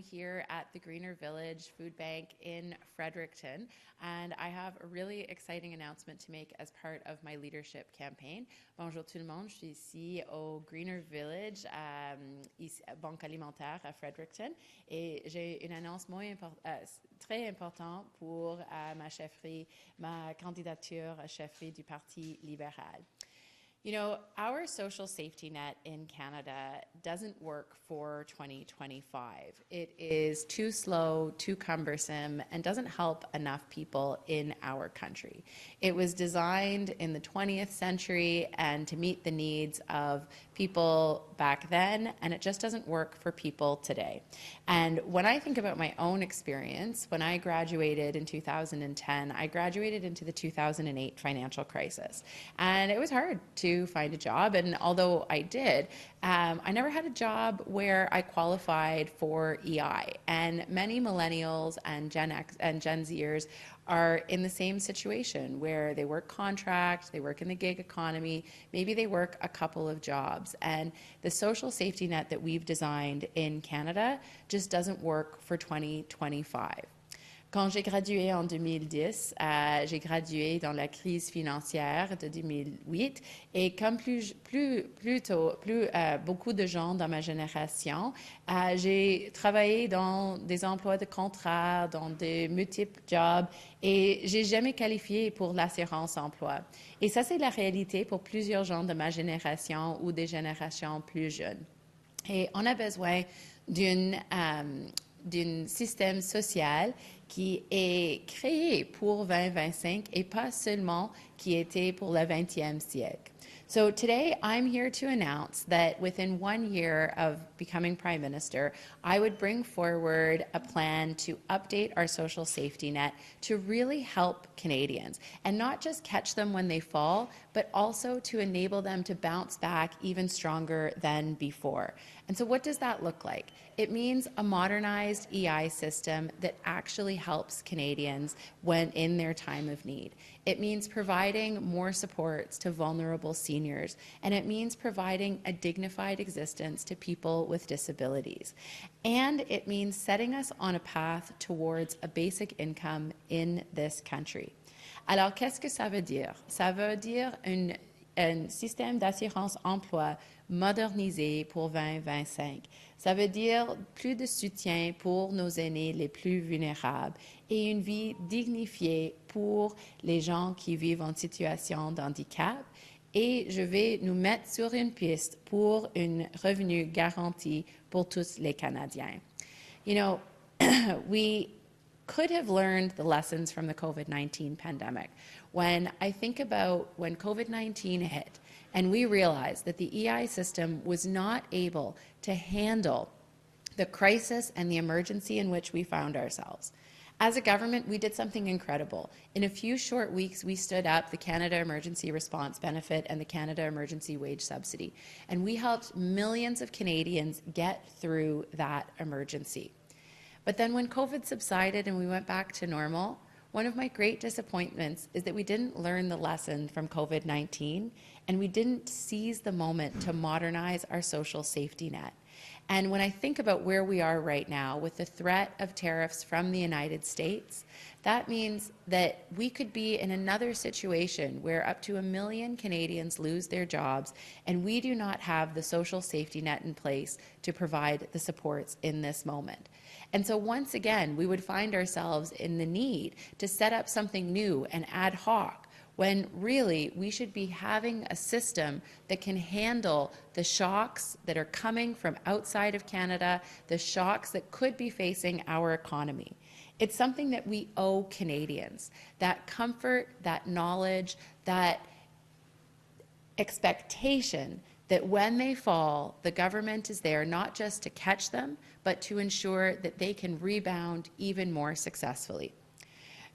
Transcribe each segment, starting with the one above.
I'm here at the Greener Village Food Bank in Fredericton, and I have a really exciting announcement to make as part of my leadership campaign. Bonjour tout le monde, je suis ici au Greener Village, ici, Banque Alimentaire à Fredericton, et j'ai une annonce très importante pour ma chefferie, ma candidature à chefferie du Parti libéral. You know, our social safety net in Canada doesn't work for 2025. It is too slow, too cumbersome, and doesn't help enough people in our country. It was designed in the 20th century and to meet the needs of people back then, and it just doesn't work for people today. And when I think about my own experience, when I graduated in 2010, I graduated into the 2008 financial crisis. And it was hard to find a job, and although I did, I never had a job where I qualified for EI. And many millennials and Gen X and Gen Zers are in the same situation where they work contract, they work in the gig economy, maybe they work a couple of jobs. And the social safety net that we've designed in Canada just doesn't work for 2025. Quand j'ai gradué en 2010, j'ai gradué dans la crise financière de 2008 et comme beaucoup de gens dans ma génération, j'ai travaillé dans des emplois de contrat, dans de multiples jobs et j'ai jamais qualifié pour l'assurance emploi. Et ça, c'est la réalité pour plusieurs gens de ma génération ou des générations plus jeunes. Et on a besoin d'un système social qui est créé pour 2025 et pas seulement qui était pour le 20e siècle. So today I'm here to announce that within 1 year of becoming Prime Minister, I would bring forward a plan to update our social safety net to really help Canadians and not just catch them when they fall, but also to enable them to bounce back even stronger than before. And so what does that look like? It means a modernized EI system that actually helps Canadians when in their time of need. It means providing more supports to vulnerable seniors, and it means providing a dignified existence to people with disabilities. And it means setting us on a path towards a basic income in this country. Alors, qu'est-ce que ça veut dire? Ça veut dire un système d'assurance-emploi modernisé pour 2025. Ça veut dire plus de soutien pour nos aînés les plus vulnérables et une vie dignifiée pour les gens qui vivent en situation de handicap. Et je vais nous mettre sur une piste pour un revenu garanti pour tous les Canadiens. You know, we could have learned the lessons from the COVID-19 pandemic. When I think about when COVID-19 hit and we realized that the EI system was not able to handle the crisis and the emergency in which we found ourselves. As a government, we did something incredible. In a few short weeks, we stood up the Canada Emergency Response Benefit and the Canada Emergency Wage Subsidy, and we helped millions of Canadians get through that emergency. But then when COVID subsided and we went back to normal, one of my great disappointments is that we didn't learn the lesson from COVID-19 and we didn't seize the moment to modernize our social safety net. And when I think about where we are right now with the threat of tariffs from the United States, that means that we could be in another situation where up to 1 million Canadians lose their jobs and we do not have the social safety net in place to provide the supports in this moment. And so once again, we would find ourselves in the need to set up something new and ad hoc when really we should be having a system that can handle the shocks that are coming from outside of Canada, the shocks that could be facing our economy. It's something that we owe Canadians, that comfort, that knowledge, that expectation that when they fall, the government is there not just to catch them, but to ensure that they can rebound even more successfully.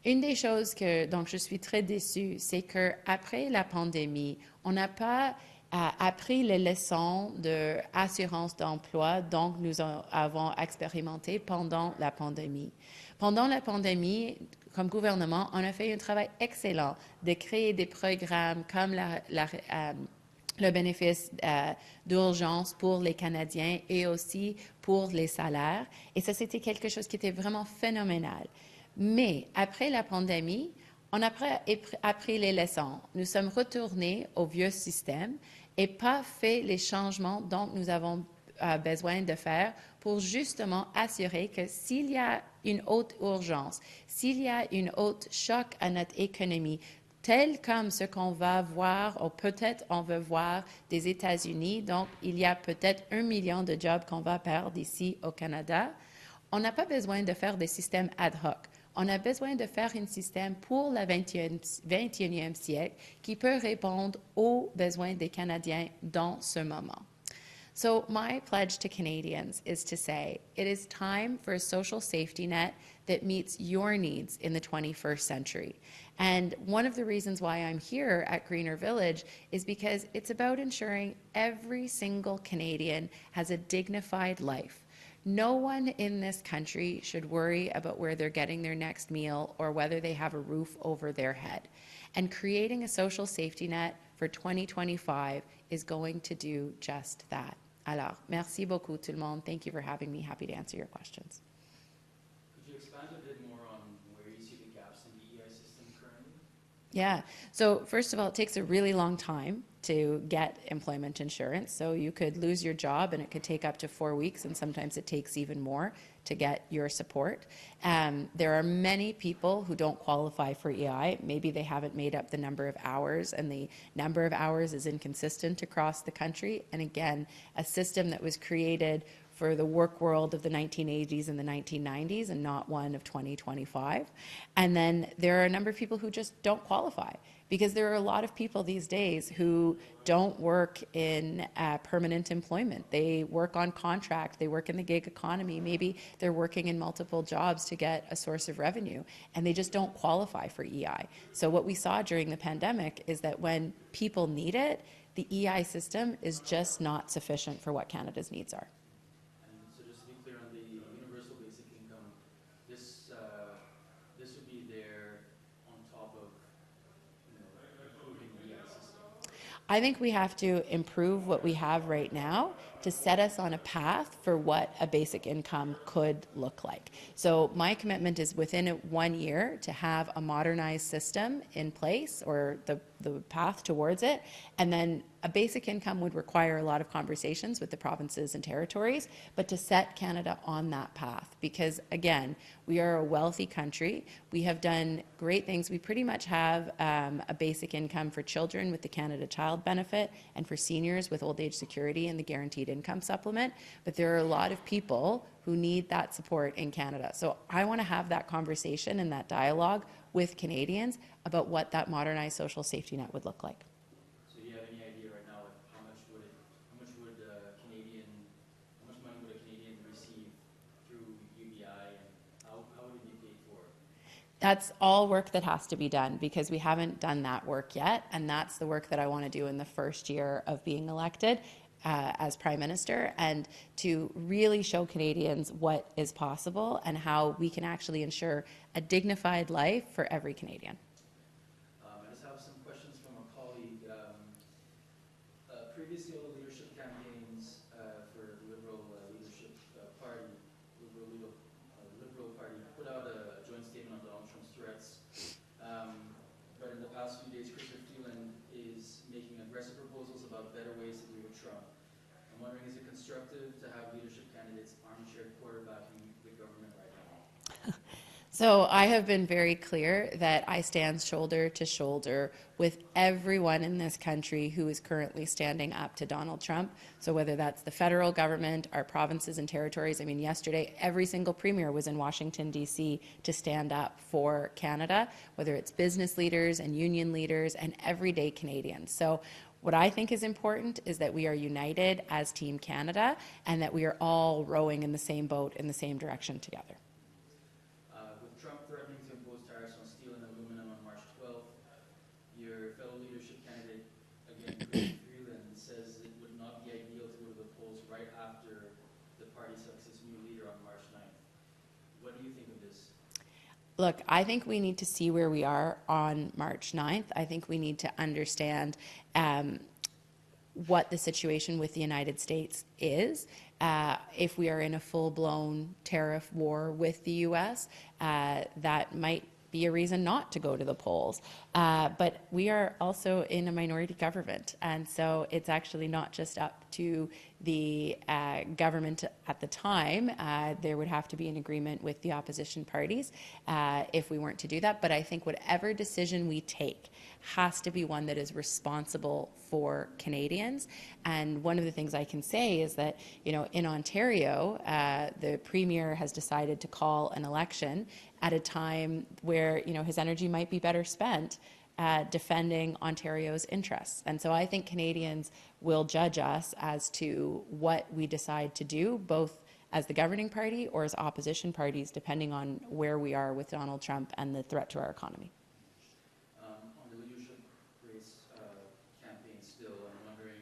Une des choses dont je suis très déçue, c'est qu'après la pandémie, on n'a pas appris les leçons de assurance d'emploi dont nous avons expérimenté pendant la pandémie. Pendant la pandémie, comme gouvernement, on a fait un travail excellent de créer des programmes comme le bénéfice d'urgence pour les Canadiens et aussi pour les salaires. Et ça, c'était quelque chose qui était vraiment phénoménal. Mais après la pandémie, on a appris les leçons. Nous sommes retournés au vieux système et pas fait les changements dont nous avons besoin de faire pour justement assurer que s'il y a une haute urgence, s'il y a une haute choc à notre économie, tel comme ce qu'on va voir, ou peut-être on veut voir des États-Unis, donc il y a peut-être 1 million de jobs qu'on va perdre ici au Canada, on n'a pas besoin de faire des systèmes ad hoc. On a besoin de faire un système pour le 21e siècle qui peut répondre aux besoins des Canadiens dans ce moment. So my pledge to Canadians is to say it is time for a social safety net that meets your needs in the 21st century. And one of the reasons why I'm here at Greener Village is because it's about ensuring every single Canadian has a dignified life. No one in this country should worry about where they're getting their next meal or whether they have a roof over their head. And creating a social safety net for 2025 is going to do just that. Alors, merci beaucoup tout le monde. Thank you for having me. Happy to answer your questions. Could you expand a bit more on where you see the gaps in the EI system currently? Yeah. So first of all, it takes a really long time to get employment insurance. So you could lose your job and it could take up to 4 weeks, and sometimes it takes even more to get your support. There are many people who don't qualify for EI. Maybe they haven't made up the number of hours, and the number of hours is inconsistent across the country. And again, a system that was created for the work world of the 1980s and the 1990s and not one of 2025. And then there are a number of people who just don't qualify, because there are a lot of people these days who don't work in permanent employment. They work on contract, they work in the gig economy, maybe they're working in multiple jobs to get a source of revenue, and they just don't qualify for EI. So what we saw during the pandemic is that when people need it, the EI system is just not sufficient for what Canada's needs are. And so just to be clear on the universal basic income, this would be there on top of improving the EI system. I think we have to improve what we have right now to set us on a path for what a basic income could look like. So my commitment is within 1 year to have a modernized system in place, or the path towards it. And then a basic income would require a lot of conversations with the provinces and territories, but to set Canada on that path. Because again, we are a wealthy country. We have done great things. We pretty much have a basic income for children with the Canada Child Benefit, and for seniors with old age security and the guaranteed income supplement. But there are a lot of people who need that support in Canada. So I want to have that conversation and that dialogue with Canadians about what that modernized social safety net would look like. So do you have any idea right now, like how much money would a Canadian receive through UBI, and how would it be paid for? That's all work that has to be done, because we haven't done that work yet, and that's the work that I want to do in the first year of being elected as Prime Minister, and to really show Canadians what is possible and how we can actually ensure a dignified life for every Canadian. I just have some questions from a colleague. Previously, all the leadership campaigns for the Liberal leadership party, Liberal Party, put out a joint statement on Donald Trump's threats. But in the past few days, Chrysler Freeland is making aggressive proposals about better ways to deal with Trump. I'm wondering, is it constructive to have leadership candidates armchair quarterbacking the government right now? So I have been very clear that I stand shoulder to shoulder with everyone in this country who is currently standing up to Donald Trump. So whether that's the federal government, our provinces and territories. I mean, yesterday, every single premier was in Washington, D.C. to stand up for Canada, whether it's business leaders and union leaders and everyday Canadians. So what I think is important is that we are united as Team Canada, and that we are all rowing in the same boat in the same direction together. With Trump threatening to impose tariffs on steel and aluminum on March 12th, your fellow leadership candidate, again, Chrysler Freeland, says it would not be ideal to go to the polls right after the party selects its new leader on March 9th. What do you think of this? Look, I think we need to see where we are on March 9th. I think we need to understand what the situation with the United States is. If we are in a full-blown tariff war with the U.S., that might be a reason not to go to the polls. But we are also in a minority government, and so it's actually not just up to the government at the time. There would have to be an agreement with the opposition parties if we weren't to do that. But I think whatever decision we take has to be one that is responsible for Canadians. And one of the things I can say is that, you know, in Ontario, the Premier has decided to call an election at a time where, you know, his energy might be better spent defending Ontario's interests. And so I think Canadians will judge us as to what we decide to do, both as the governing party or as opposition parties, depending on where we are with Donald Trump and the threat to our economy. On the leadership race campaign still, I'm wondering,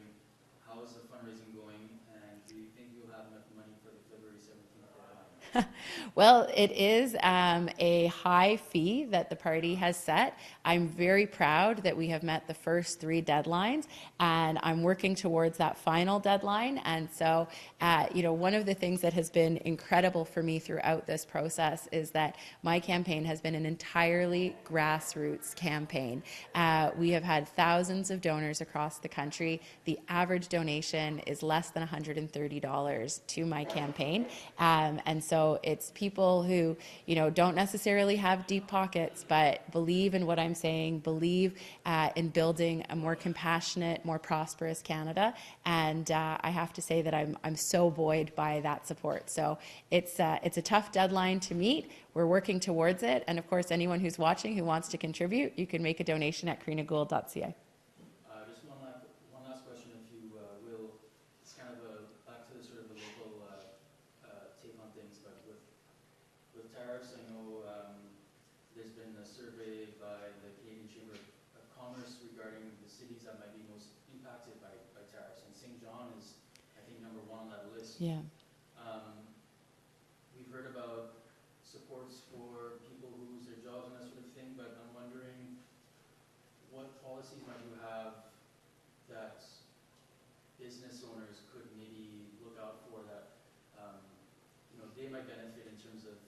how is the fundraising going, and do you think you'll have enough money for the February 17th deadline? Well, it is a high fee that the party has set. I'm very proud that we have met the first 3 deadlines, and I'm working towards that final deadline. And so, you know, one of the things that has been incredible for me throughout this process is that my campaign has been an entirely grassroots campaign. We have had thousands of donors across the country. The average donation is less than $130 to my campaign. And so it's people who, you know, don't necessarily have deep pockets, but believe in what I'm saying, believe in building a more compassionate, more prosperous Canada. And I have to say that I'm so buoyed by that support. So it's a tough deadline to meet. We're working towards it. And of course, anyone who's watching who wants to contribute, you can make a donation at karinagould.ca. Just one last question, if you will. It's kind of back to the sort of the local take on things, but with tariffs, I know there's been a survey by the Canadian Chamber of Commerce regarding the cities that might be most impacted by tariffs, and St. John is, I think, number 1 on that list. Yeah. We've heard about supports for people who lose their jobs and that sort of thing, but I'm wondering, what policies might you have that business owners could maybe look out for that, you know, they might benefit in terms of,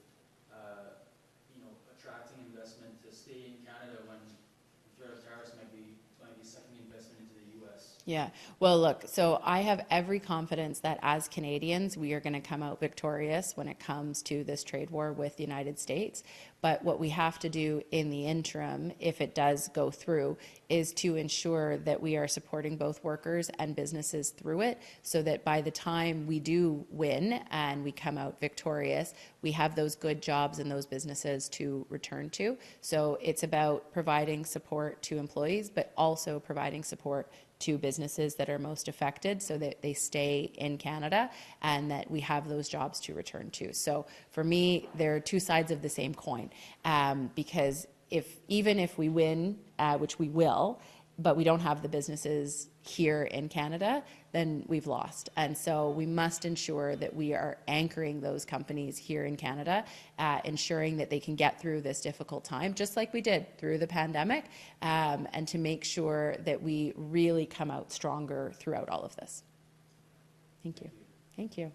you know, attracting investment to stay in Canada when the threat of tariffs might be sucking investment into the U.S.? Yeah. Well, look, so I have every confidence that as Canadians, we are going to come out victorious when it comes to this trade war with the United States. But what we have to do in the interim, if it does go through, is to ensure that we are supporting both workers and businesses through it, so that by the time we do win and we come out victorious, we have those good jobs and those businesses to return to. So it's about providing support to employees, but also providing support to businesses that are most affected so that they stay in Canada and that we have those jobs to return to. So for me, there are 2 sides of the same coin, because even if we win, which we will, but we don't have the businesses here in Canada, then we've lost. And so we must ensure that we are anchoring those companies here in Canada, ensuring that they can get through this difficult time, just like we did through the pandemic, and to make sure that we really come out stronger throughout all of this. Thank you. Thank you.